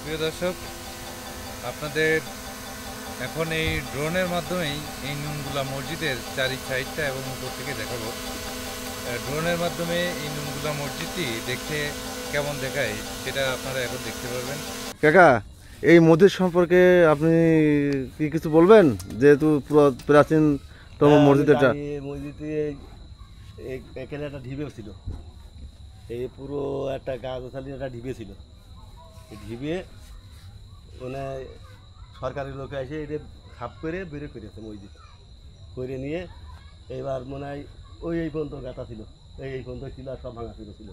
প্রিয় দর্শক, আপনাদের এখন এই ড্রোনের মাধ্যমেই এই নুনগুলা মসজিদের চারি সাইডটা এবং উপর থেকে দেখাবো। ড্রোনের মাধ্যমে এই নুনগুলা মসজিদটি দেখতে কেমন দেখায় সেটা আপনারা এখন দেখতে পারবেন। কাকা, এই মসজিদ সম্পর্কে আপনি কি কিছু বলবেন? যেহেতু প্রাচীনতম মসজিদ এটা। মসজিদে এখানে একটা ঢিবে ছিল, এই পুরো একটা গাছালি একটা ঢিবে ছিল। এই ঢিবে মানে সরকারি লোক এসে এটা খাপ করে বের করেছে মসজিদ করে নিয়ে। এবার মনে হয় এই পর্যন্ত গাঁথা ছিল, এই পর্যন্ত ছিল, আর সব ভাঙা ছিল।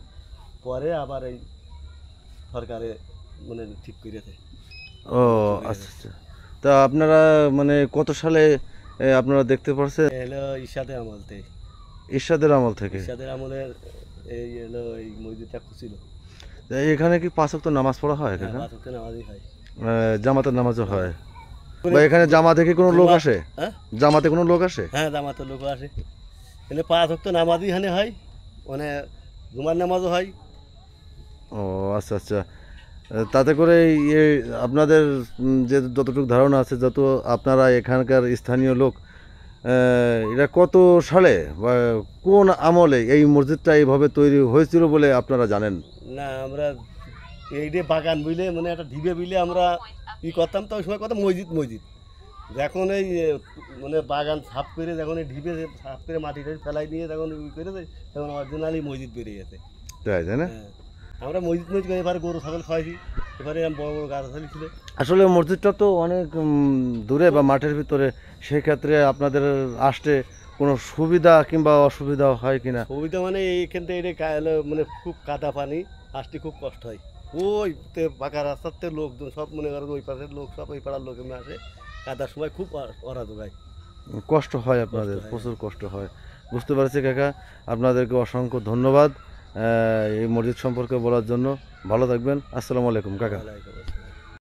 পরে আবার এই সরকারে মানে ঠিক করেছে। ও আচ্ছা আচ্ছা। তা আপনারা মানে কত সালে আপনারা দেখতে পারছেন? এলো ঈশাদের আমল থেকে। ইরশাদের আমল থেকে? ঈশাদের আমলের এই এলো এই মসজিদটা খুঁজছিল। তা এখানে কি 5 ওয়াক্ত নামাজ পড়া হয়? হ্যাঁ, কাকা, 5 ওয়াক্ত নামাজই হয়। জামাতের নামাজও হয়? বা এখানে জামাতে কি কোনো লোক আসে? হ্যাঁ, জামাতে কোনো লোক আসে? হ্যাঁ, জামাতের লোক আসে। এখানে 5 ওয়াক্ত নামাজই এখানে হয়, মানে জুমার নামাজও হয়। ও আচ্ছা আচ্ছা। তাতে করে আপনাদের যে যতটুকু ধারণা আছে, যত আপনারা এখানকার স্থানীয় লোক, এটা কত সালে বা কোন আমলে এই মসজিদটা এইভাবে তৈরি হয়েছিল বলে আপনারা জানেন? না, আমরা এই যে বাগান বুঝলে মানে একটা ঢিবে বুঝলে আমরা ই করতাম, তো ওই সময় কথা মসজিদ যখন এই মানে বাগান সাফ করে যখন এই ঢিবে সাফ করে মাটিটা ফেলাই দিয়ে যখন ই করেছে, তখন অরিজিনালি মসজিদ বেরিয়ে গেছে। তাই না? হ্যাঁ, আমরা মসজিদ করে এবারে গরু ছাগল খাওয়াইছি, এবারে বড় বড় গাছালি ছিল। আসলে মসজিদটা তো অনেক দূরে বা মাঠের ভিতরে, সেই ক্ষেত্রে আপনাদের আসতে কোনো সুবিধা কিংবা অসুবিধা হয় কিনা? সুবিধা মানে এইখান থেকে মানে খুব কাদা পানি, আসতে খুব কষ্ট হয়। ওই পাকা রাস্তাতে লোকজন সব মনে করেন ওই পাশের লোক সব ওই পাড়ার লোক এমনি আসে, কাদার সময় খুব অরাজক হয়। কষ্ট হয় আপনাদের? কষ্ট হয়। প্রচুর কষ্ট হয়। বুঝতে পারছি কাকা, আপনাদেরকে অসংখ্য ধন্যবাদ এই মসজিদ সম্পর্কে বলার জন্য। ভালো থাকবেন। আসসালামু আলাইকুম কাকা। ওয়ালাইকুম আসসালাম।